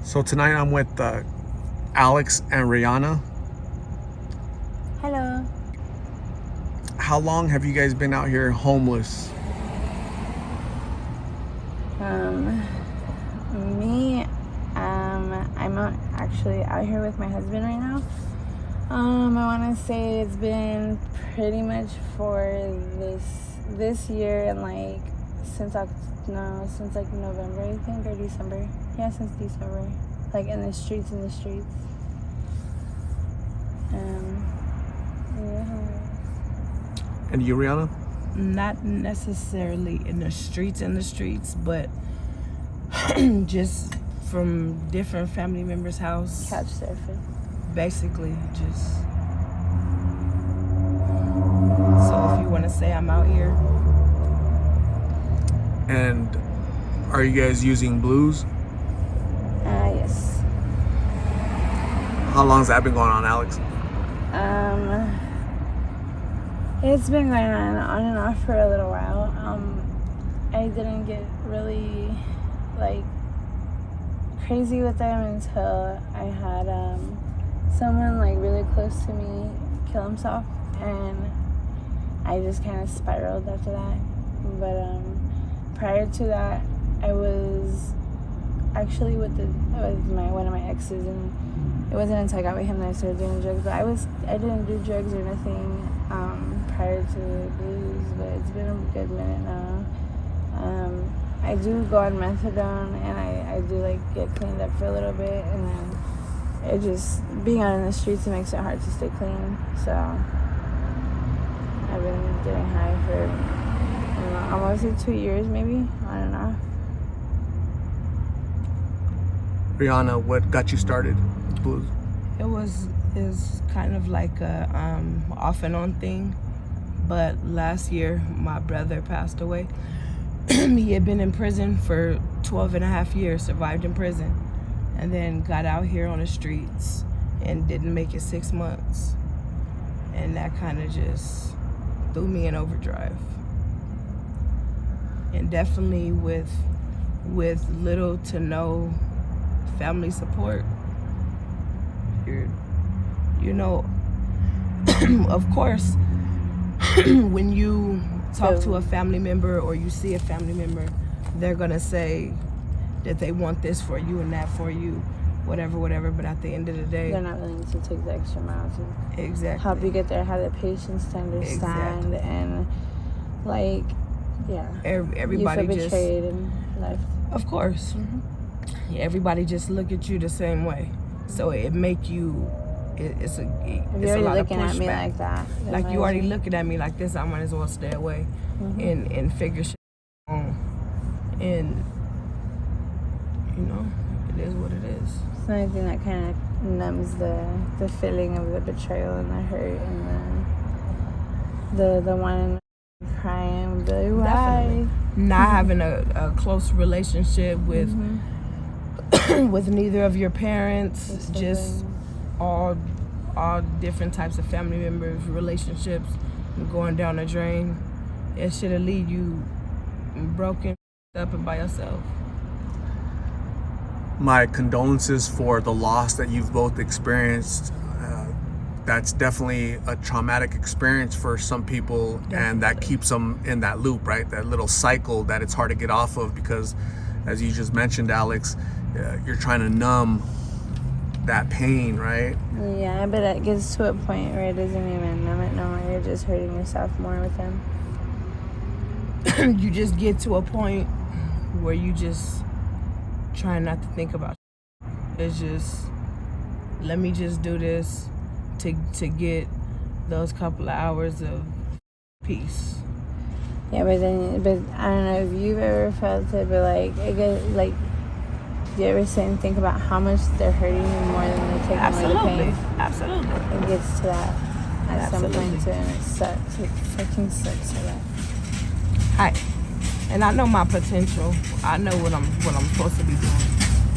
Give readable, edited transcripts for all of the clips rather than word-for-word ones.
So tonight I'm with Alex and Raeana. Hello. How long have you guys been out here homeless? I'm actually out here with my husband right now. I want to say it's been pretty much for this year and since November, I think, or December. Yeah, since December. In the streets. Yeah. And you, Raeana? Not necessarily in the streets, but just from different family members' house. Couch surfing. Basically, just. So if you want to say I'm out here. And are you guys using blues? Yes. How long has that been going on, Alex? It's been going on and off for a little while. I didn't get really crazy with them until I had someone really close to me kill himself, and I just kind of spiraled after that. But prior to that, I was actually with one of my exes, and it wasn't until I got with him that I started doing drugs. But I didn't do drugs or nothing prior to blues, but it's been a good minute now. I do go on methadone, and I do get cleaned up for a little bit, and then it just being out in the streets, it makes it hard to stay clean. So I've been getting high for almost 2 years, maybe, on and off. Raeana, what got you started blues? It's kind of like a off and on thing, but last year my brother passed away. He had been in prison for 12 and a half years, survived in prison, and then got out here on the streets and didn't make it 6 months. And that kind of just threw me in overdrive. And definitely with little to no family support, of course, when you talk to a family member or you see a family member, they're gonna say that they want this for you and that for you, whatever. But at the end of the day, they're not willing to take the extra mile to help you get there, have the patience to understand, and everybody you feel just betrayed and left. Of course, everybody just look at you the same way, so it make you. It's a lot of pushback. At me like that, you already looking at me like this, I might as well stay away and figure shit out. And it is what it is. It's anything that kind of numbs the feeling of the betrayal and the hurt and the one crying, why? Not having a close relationship with with neither of your parents, just all different types of family members, relationships going down the drain. It should have leave you broken up and by yourself. My condolences for the loss that you've both experienced. That's definitely a traumatic experience for some people. Definitely. And that keeps them in that loop, right? That little cycle that it's hard to get off of, because as you just mentioned, Alex, you're trying to numb that pain, right? Yeah, but it gets to a point where it doesn't even numb it no more. You're just hurting yourself more with them. You just get to a point where you just try not to think about it. It's just, let me just do this to get those couple of hours of peace. Yeah, but I don't know if you've ever felt it, but it gets do you ever sit and think about how much they're hurting you more than they're taking away the pain? Absolutely. It gets to that at some point too, and it sucks. It fucking sucks for that. And I know my potential. I know what I'm supposed to be doing,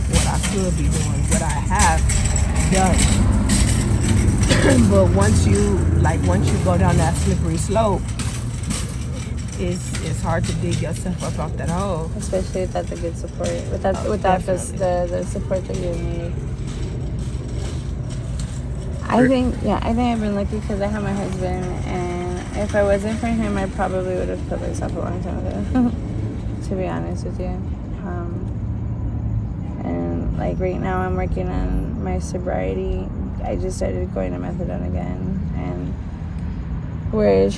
what I could be doing, what I have done. But once you go down that slippery slope, it's hard to dig yourself up off that hole. Especially without the good support, without the support that you need. I think I've been lucky because I have my husband, and if I wasn't for him, I probably would have killed myself a long time ago. To be honest with you. And like right now, I'm working on my sobriety. I just started going to methadone again, and we're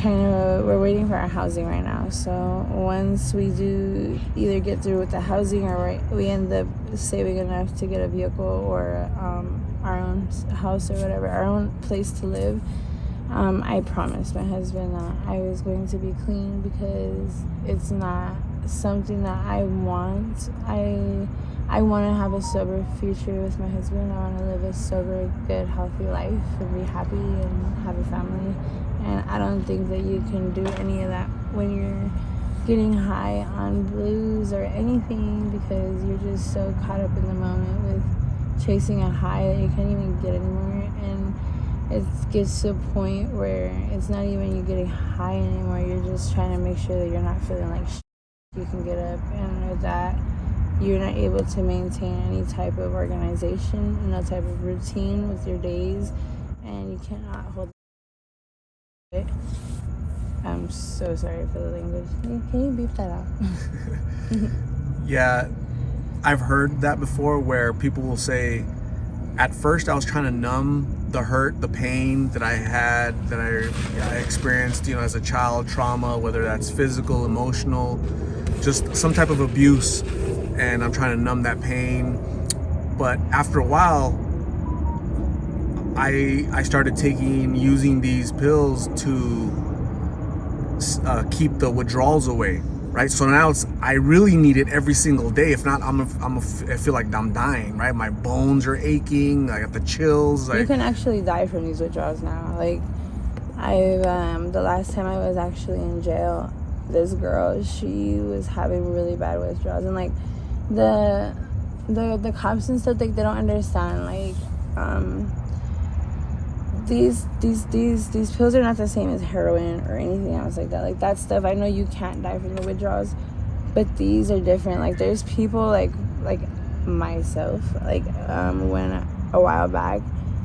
waiting for our housing right now. So once we do either get through with the housing, or we end up saving enough to get a vehicle or our own house or whatever, our own place to live, I promised my husband that I was going to be clean, because it's not something that I want. I want to have a sober future with my husband. I want to live a sober, good, healthy life and be happy and have a family. And I don't think that you can do any of that when you're getting high on blues or anything, because you're just so caught up in the moment with chasing a high that you can't even get anymore. And it gets to a point where it's not even you getting high anymore. You're just trying to make sure that you're not feeling like you can get up, and with that, you're not able to maintain any type of organization, no type of routine with your days, and you cannot hold it. I'm so sorry for the language. Can you beep that out? Yeah, I've heard that before, where people will say, at first I was trying to numb the hurt, the pain that I had, that I experienced, as a child, trauma, whether that's physical, emotional, just some type of abuse, and I'm trying to numb that pain. But after a while, I started using these pills to keep the withdrawals away, right? So now I really need it every single day. If not, I feel like I'm dying, right? My bones are aching. I got the chills. You can actually die from these withdrawals now. Like, the last time I was actually in jail, this girl, she was having really bad withdrawals, and like the cops and stuff, like, they don't understand, like, these pills are not the same as heroin or anything else like that. Like, that stuff, I know you can't die from the withdrawals, but these are different. Like, there's people like myself, like, when a while back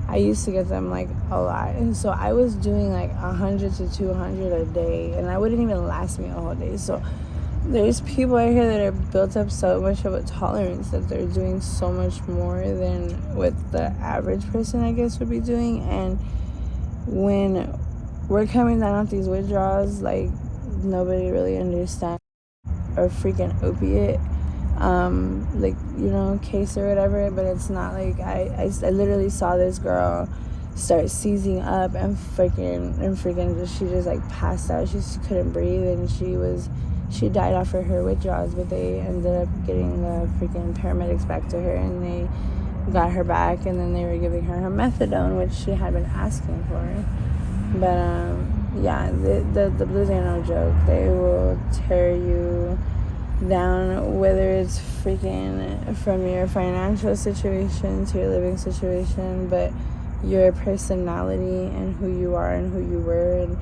I used to get them like a lot, and so I was doing like 100 to 200 a day, and that wouldn't even last me a whole day. So there's people out here that are built up so much of a tolerance that they're doing so much more than what the average person, I guess, would be doing. And when we're coming down off these withdrawals, like, nobody really understands a freaking opiate, like, case or whatever. But it's not like I literally saw this girl start seizing up and freaking she just like passed out. She just couldn't breathe, and she died off of her withdrawals. But they ended up getting the freaking paramedics back to her, and they got her back, and then they were giving her methadone, which she had been asking for. But yeah, the blues ain't no joke. They will tear you down, whether it's freaking from your financial situation to your living situation, but your personality and who you are and who you were, and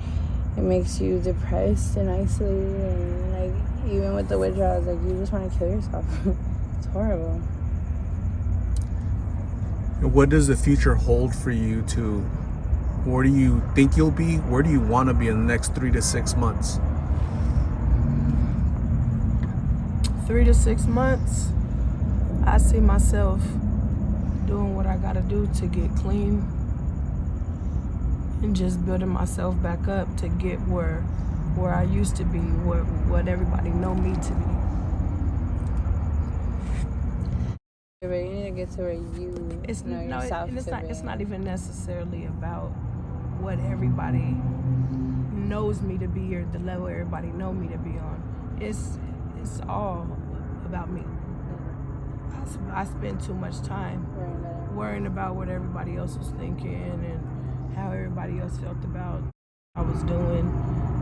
it makes you depressed and isolated, and like, even with the withdrawals, like, you just want to kill yourself. It's horrible. What does the future hold for you? Where do you think you'll be? Where do you want to be in the next 3 to 6 months? 3 to 6 months, I see myself doing what I gotta do to get clean, and just building myself back up to get where I used to be, what everybody know me to be. But you need to get to where you know yourself. It's not even necessarily about what everybody knows me to be, or the level everybody know me to be on. It's all about me. I spend too much time worrying about what everybody else was thinking and how everybody else felt about what I was doing,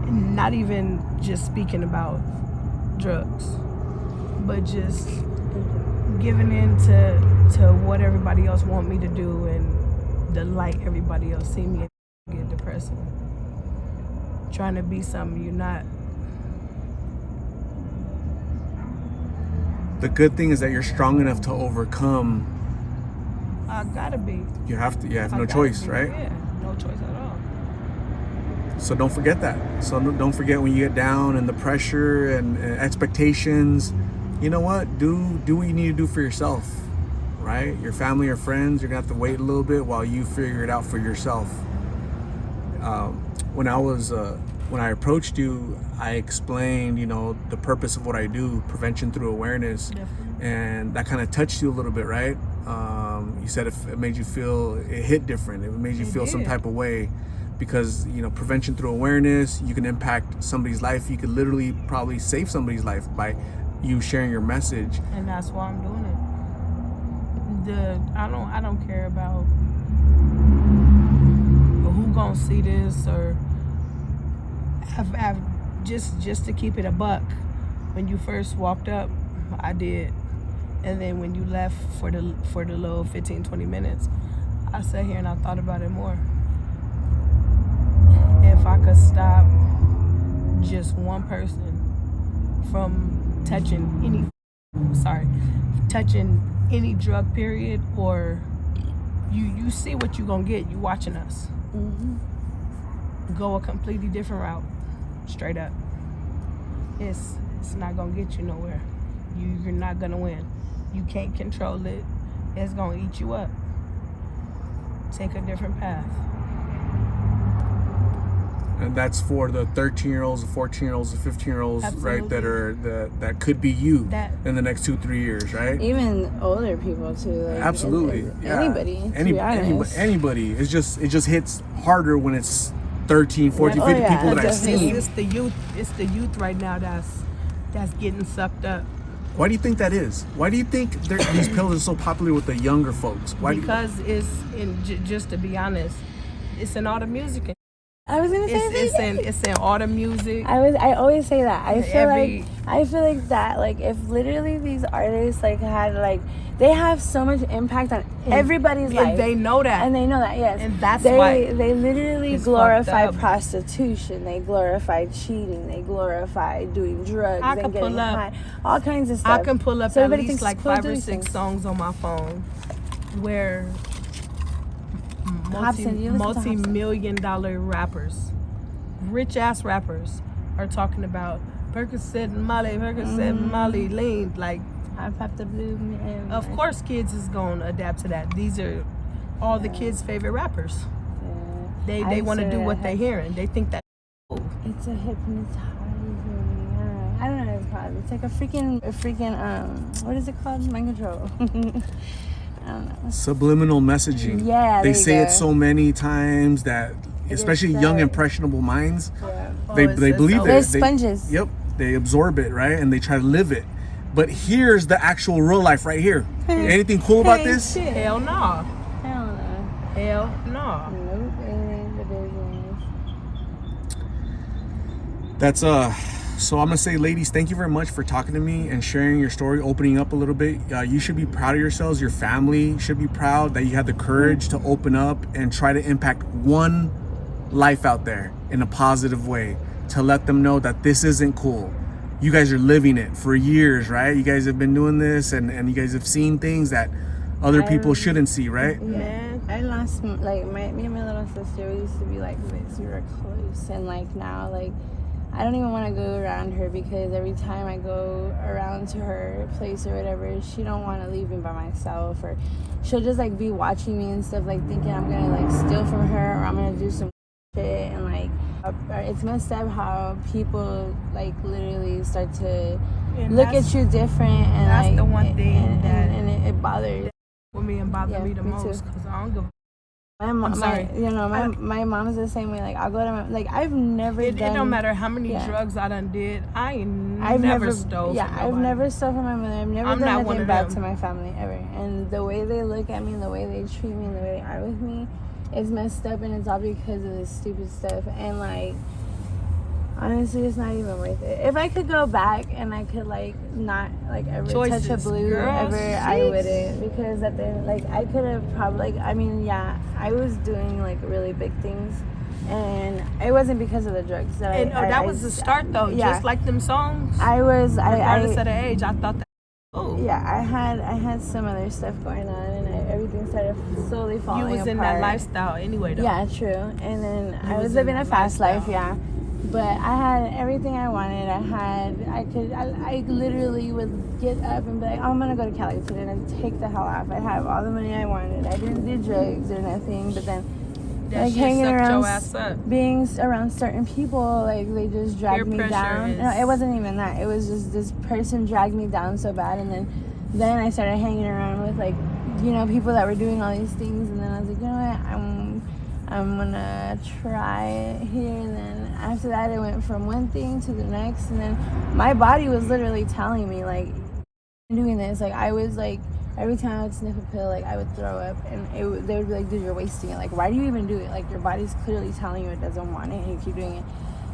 and not even just speaking about drugs, but just giving in to what everybody else want me to do, and the light everybody else see me in, get depressing. Trying to be something you're not. The good thing is that you're strong enough to overcome. I gotta be. You have to. You have no I gotta choice, be. right? Yeah, no choice at all. So don't forget that. So don't forget when you get down and the pressure and expectations. You know what? Do what you need to do for yourself, right? Your family or friends, you're gonna have to wait a little bit while you figure it out for yourself. When I approached you, I explained, the purpose of what I do, prevention through awareness. Definitely. And that kind of touched you a little bit, right? You said it made you feel, it hit different. It made you feel some did. type of way because, prevention through awareness, you can impact somebody's life. You could literally probably save somebody's life by you sharing your message. And that's why I'm doing it. I don't care about who gonna see this or I've just to keep it a buck. When you first walked up, I did. And then when you left for the little 15-20 minutes, I sat here and I thought about it more. If I could stop just one person from touching any drug period, or you see what you gonna get. You watching us go a completely different route, straight up. It's not gonna get you nowhere. You're not gonna win. You can't control it. It's gonna eat you up. Take a different path. And that's for the 13-year-olds, the 14-year-olds, the 15-year-olds, right? Absolutely. That could be you That- in the next 2-3 years, right? Even older people too. Like, Absolutely. Yeah. Anybody. To be honest. Anybody. It just hits harder when it's 13, 14, Yeah. 50 Oh, yeah, people that I've definitely. seen. It's the youth. It's the youth right now that's getting sucked up. Why do you think that is? Why do you think these pills are so popular with the younger folks? Why? Because it's just to be honest, it's in all the music. I was gonna say It's in all the music. I always say that. I feel Every- like that, like, if literally these artists like had like, they have so much impact on everybody's life. And they know that. And they know that, yes. And that's they, why they literally it's glorify fucked up. prostitution. They glorify cheating. They glorify doing drugs I and can getting pull up- high. All kinds of stuff. I can pull up So at everybody least thinks like it's cool 5 or doing 6 things. songs on my phone where Hobson, you listen to Hobson? multi-million-dollar rappers, rich ass rappers, are talking about Percocet and Molly, lean. Like, I popped the blue. And of course, kids is gonna adapt to that. These are all the kids' favorite rappers. Yeah. They want to do what they're hearing. They think that. It's a hypnotizing. I don't know what it's called. It's like a freaking what is it called? Mind control. I don't know. Subliminal messaging. Yeah, They there you say it go. so many times that, especially is young said. impressionable minds, Yeah. they it's believe so- it. They're They- sponges. Yep, they absorb it, right, and they try to live it. But here's the actual real life right here. Anything cool about this? Hell no. Hell no. Hell no. Nope. It ain't the business. That's so I'm gonna say, ladies, thank you very much for talking to me and sharing your story, opening up a little bit. You should be proud of yourselves. Your family should be proud that you had the courage to open up and try to impact one life out there in a positive way, to let them know that this isn't cool. You guys are living it for years, right? You guys have been doing this, and you guys have seen things that other people shouldn't see, right? Man. I lost, like, me and my little sister, we used to be like this. We were close, and like now, like, I don't even want to go around her because every time I go around to her place or whatever, she don't want to leave me by myself, or she'll just like be watching me and stuff, like thinking I'm gonna like steal from her or I'm gonna do some shit. And like, it's messed up how people like literally start to And look that's- at you different, and that's like, the one thing and it bothers. with me and bother Yeah, me the me most too. because I don't give. I'm sorry. my mom's the same way. Like, I'll go to my, like, I've never It done. don't matter how many yeah. drugs I done did. I've never stole. Yeah, from I've nobody. never stole from my mother. I've never I'm done not one nothing of bad them. to my family ever. And the way they look at me, and the way they treat me, and the way they are with me, is messed up, and it's all because of this stupid stuff. And like, honestly, it's not even worth it. If I could go back and I could like not like ever touch a Choices, blue girl, ever, I sheesh. wouldn't, because at the end, like, I could have probably, like, I mean, yeah, I was doing like really big things, and it wasn't because of the drugs that And that was the start though. Yeah. Just like them songs. I was Regardless I of the age, I thought that Oh, Yeah, I had some other stuff going on, and everything started slowly falling apart. you was in that lifestyle anyway, though. Yeah, true. And then I was was living in a that fast life, lifestyle. yeah. But I had everything I wanted. I literally would get up and be like, oh, I'm gonna go to Cali today, and I'd take the hell off. I'd have all the money I wanted. I didn't do drugs or nothing, but then That like shit hanging sucked around, your ass up. being around certain people, like they just dragged me Peer pressure down. No, is- it wasn't even that. It was just this person dragged me down so bad, and then I started hanging around with like, you know, people that were doing all these things, and then I was like, you know what, I'm gonna try it here. And then after that, it went from one thing to the next, and then my body was literally telling me like, doing this, like I was like, every time I would sniff a pill, like I would throw up, and they would be like, dude, you're wasting it. Like, why do you even do it? Like, your body's clearly telling you it doesn't want it, and you keep doing it.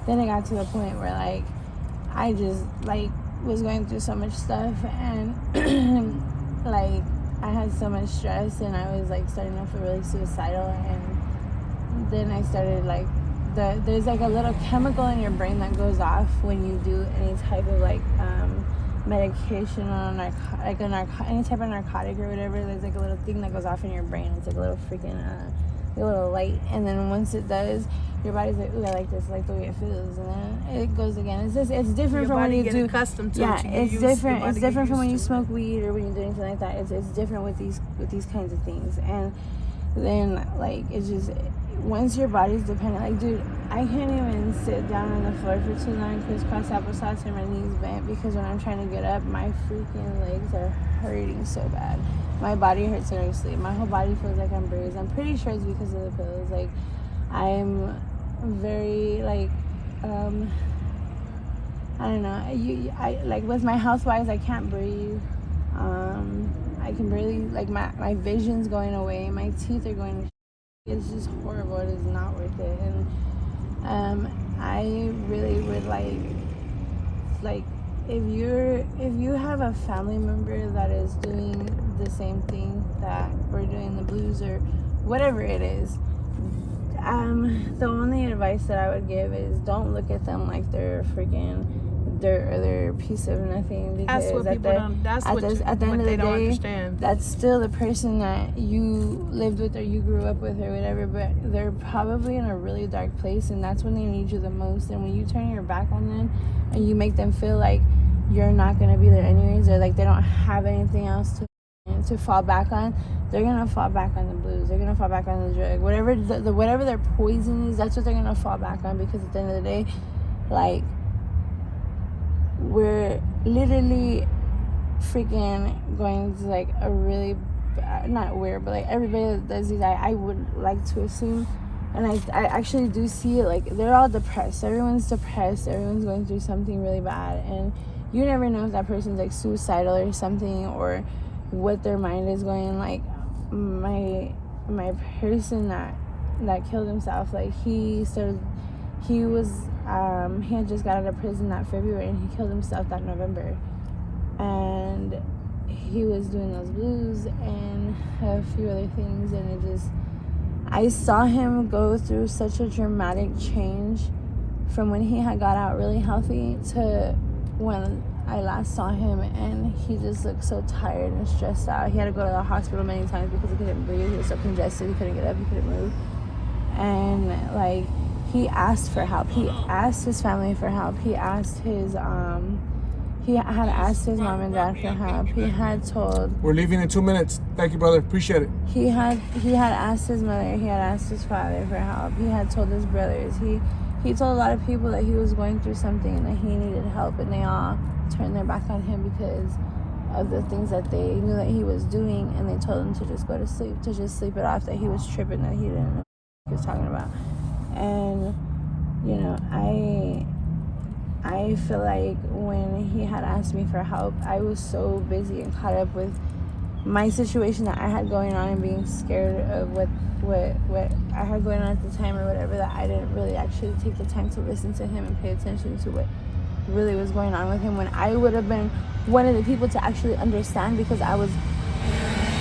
Then it got to the point where like I just like was going through so much stuff, and like I had so much stress, and I was like starting to feel really suicidal. And then I started like there's like a little chemical in your brain that goes off when you do any type of like medication or any type of narcotic or whatever. There's like a little thing that goes off in your brain. It's like a little freaking a little light, and then once it does, your body's like, ooh, I like this, I like the way it feels, and then it goes again. It's just, it's different from when you do. Accustomed to Yeah, it. it's different. It's different from when you smoke weed or when you do anything like that. It's different with these kinds of things. And then like it's just, once your body's dependent, like dude, I can't even sit down on the floor for too long, crisscross applesauce, and my knees bent, because when I'm trying to get up, my freaking legs are hurting so bad. My body hurts when I sleep. My whole body feels like I'm bruised. I'm pretty sure it's because of the pills. Like I'm very like I don't know. I like with my health wise, I can't breathe. I can barely, like my vision's going away. My teeth are going. It's just horrible. It is not worth it. And I really would like if you have a family member that is doing the same thing that we're doing, the blues or whatever it is, the only advice that I would give is don't look at them like they're freaking dirt or they're a piece of nothing, because That's what people don't. That's what at the end of the they don't day, understand. that's still the person that you lived with or you grew up with or whatever, but they're probably in a really dark place, and that's when they need you the most. And when you turn your back on them and you make them feel like you're not going to be there anyways, or like they don't have anything else to fall back on, they're gonna fall back on the blues, they're gonna fall back on the drug, whatever whatever their poison is, that's what they're gonna fall back on. Because at the end of the day, like, we're literally freaking going to like a really not weird, but like everybody that does these, I would like to assume, and I actually do see it, like they're all depressed. Everyone's depressed, everyone's going through something really bad, and you never know if that person's like suicidal or something, or what their mind is going. Like my person that killed himself, like he had just got out of prison that February, and he killed himself that November. And he was doing those blues and a few other things, and I saw him go through such a dramatic change from when he had got out really healthy to when I last saw him, and he just looked so tired and stressed out. He had to go to the hospital many times because he couldn't breathe. He was so congested, he couldn't get up, he couldn't move. And like, he asked for help. He asked his family for help. He asked his he had asked his mom and dad for help. He had told, We're leaving in 2 minutes. Thank you, brother. Appreciate it. He had asked his mother, he had asked his father for help. He had told his brothers. He told a lot of people that he was going through something and that he needed help, and they all turned their back on him because of the things that they knew that he was doing, and they told him to just go to sleep, to just sleep it off, that he was tripping, that he didn't know what he was talking about. And you know, I feel like when he had asked me for help, I was so busy and caught up with my situation that I had going on and being scared of what I had going on at the time or whatever, that I didn't really actually take the time to listen to him and pay attention to what really was going on with him, when I would have been one of the people to actually understand, because I was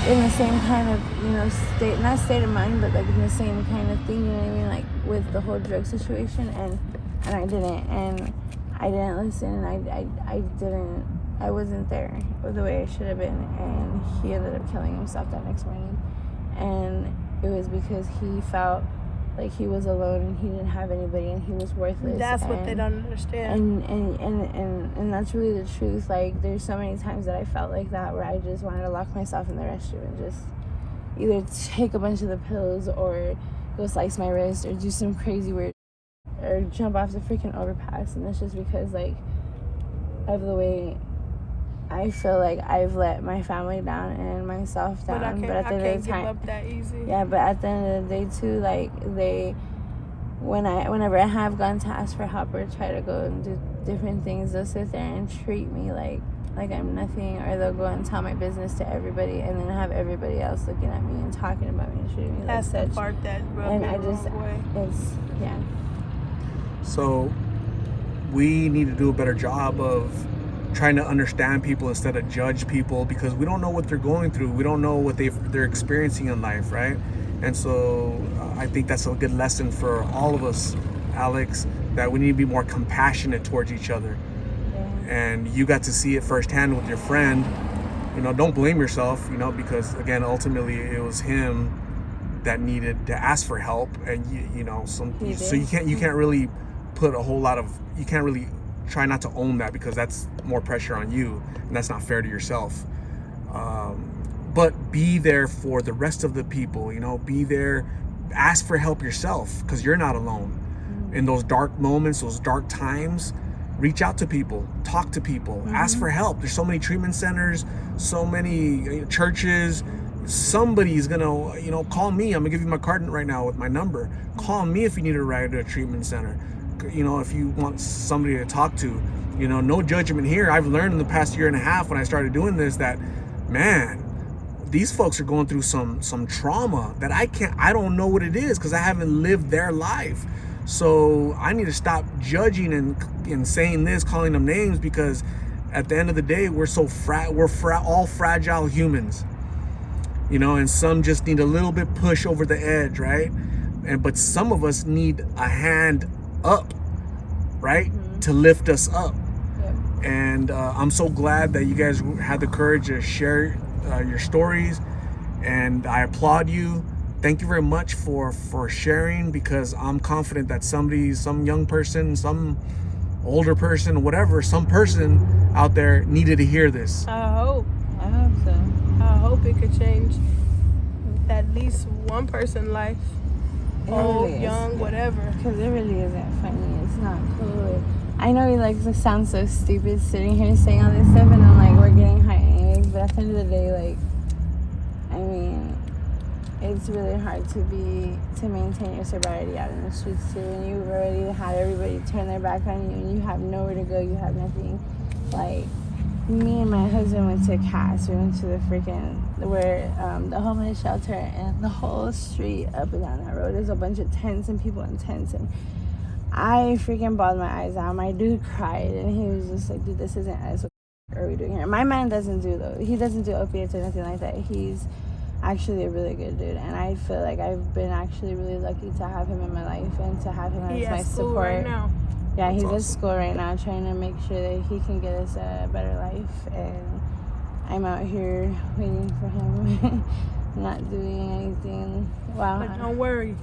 in the same kind of, you know, state of mind, but like in the same kind of thing, you know what I mean, like with the whole drug situation, and I didn't listen, and I wasn't there the way I should have been, and he ended up killing himself that next morning. And it was because he felt like he was alone and he didn't have anybody and he was worthless. That's what they don't understand. And that's really the truth. Like, there's so many times that I felt like that, where I just wanted to lock myself in the restroom and just either take a bunch of the pills or go slice my wrist or do some crazy weird, or jump off the freaking overpass. And that's just because, like, of the way I feel like I've let my family down and myself down. But I can't give up that easy. Yeah, but at the end of the day too, like, whenever I have gone to ask for help or try to go and do different things, they'll sit there and treat me like I'm nothing, or they'll go and tell my business to everybody and then have everybody else looking at me and talking about me and treating me That's like such. the part that rubbed And me I the just, wrong way. it's, yeah. So we need to do a better job of trying to understand people instead of judge people, because we don't know what they're going through. We don't know what they're experiencing in life, right? And so I think that's a good lesson for all of us, Alex, that we need to be more compassionate towards each other. Yeah. And you got to see it firsthand with your friend. You know, don't blame yourself, you know, because again, ultimately it was him that needed to ask for help, and you know, so you can't really put a whole lot of, you can't really try not to own that, because that's more pressure on you and that's not fair to yourself. But be there for the rest of the people, you know, be there, ask for help yourself, because you're not alone. In those dark moments, those dark times, reach out to people, talk to people, ask for help. There's so many treatment centers, so many churches. Somebody's gonna, you know, call me. I'm gonna give you my card right now with my number. Call me if you need a ride to a treatment center. You know, if you want somebody to talk to, you know, no judgment here. I've learned in the past year and a half when I started doing this that, man, these folks are going through some trauma that I don't know what it is, because I haven't lived their life. So I need to stop judging and saying this, calling them names, because at the end of the day, we're all fragile humans, you know, and some just need a little bit push over the edge, right? But some of us need a hand up, right, to lift us up. Yep. And I'm so glad that you guys had the courage to share your stories, and I applaud you. Thank you very much for sharing, because I'm confident that some young person, some older person, whatever, some person out there needed to hear this. I hope so. I hope it could change at least one person's life. Old, young, whatever. Because it really isn't funny. It's not cool. I know it sounds so stupid sitting here saying all this stuff, and I'm like, we're getting high eggs, but at the end of the day, like, I mean, it's really hard to maintain your sobriety out in the streets too, and you've already had everybody turn their back on you, and you have nowhere to go, you have nothing. Like, me and my husband went to Cass. We went to the the homeless shelter, and the whole street up and down that road, there's a bunch of tents and people in tents, and I freaking bawled my eyes out. My dude cried, and he was just like, dude, this isn't us. What are we doing here? My man doesn't do opiates or anything like that. He's actually a really good dude, and I feel like I've been actually really lucky to have him in my life and to have him as my support. Right now. Yeah, he's That's at awesome. school right now, trying to make sure that he can get us a better life, and I'm out here waiting for him, not doing anything. Wow. But don't worry.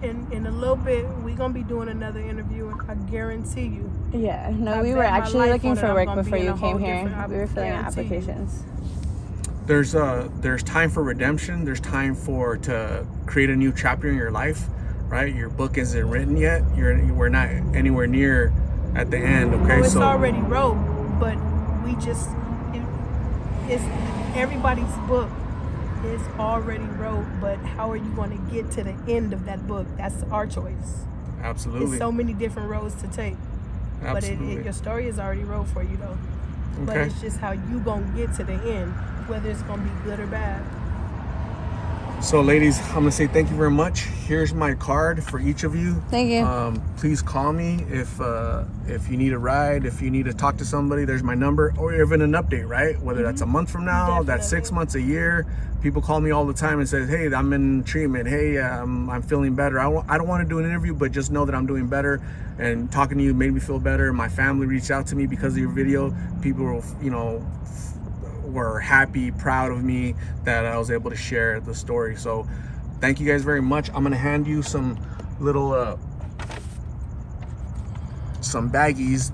In a little bit, we're going to be doing another interview, and I guarantee you. Yeah, no, I we bet were my actually life looking on it, for I'm work gonna be before in you a whole came here. different- We were filling out guarantee you. applications. There's time for redemption. There's time to create a new chapter in your life, right? Your book isn't written yet. We're not anywhere near at the end. Okay, Oh, it's so already wrote, but we just, it's everybody's book is already wrote, but how are you going to get to the end of that book? That's our choice. absolutely, There's so many different roads to take. absolutely. But your story is already wrote for you, though. But Okay. it's just how you going to get to the end, whether it's going to be good or bad. So, ladies, I'm gonna say thank you very much. Here's my card for each of you. Thank you. Please call me if you need a ride, if you need to talk to somebody. There's my number, or even an update, right? Whether that's a month from now, that's 6 months, a year. People call me all the time and say, "Hey, I'm in treatment. Hey, I'm feeling better." I don't want to do an interview, but just know that I'm doing better. And talking to you made me feel better. My family reached out to me because of your video. People were, were happy, proud of me that I was able to share the story. So thank you guys very much. I'm gonna hand you some little some baggies.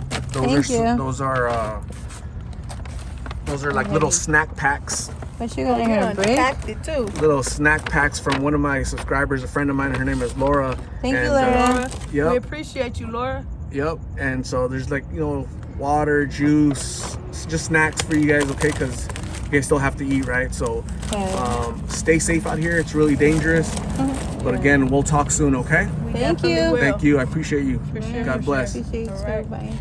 Those are like little snack packs. What you got in here, break? Packed it too. Little snack packs from one of my subscribers, a friend of mine. Her name is Laura. Thank you, Laura. Laura, Yep. we appreciate you, Laura. Yep. And so there's like, water, juice, just snacks for you guys, okay? Because you guys still have to eat, right? So stay safe out here. It's really dangerous. But again, we'll talk soon, okay? We Thank definitely you. will. Thank you. I appreciate you. For sure, God for bless. sure. Appreciate you. All right. Bye.